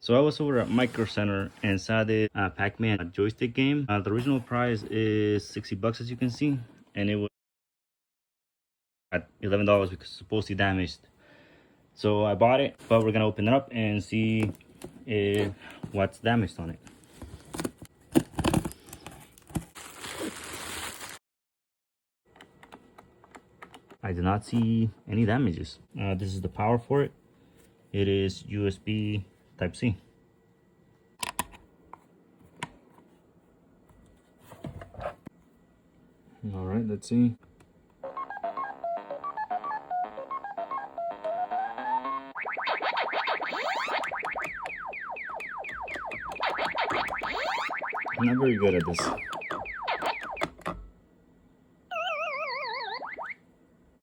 So I was over at Micro Center and saw the Pac-Man joystick game. The original price is 60 bucks, as you can see, and it was at $11 because it's supposedly damaged. So I bought it, but we're gonna open it up and see what's damaged on it. I did not see any damages. This is the power for it. It is USB Type C. All right, let's see. I'm not very good at this.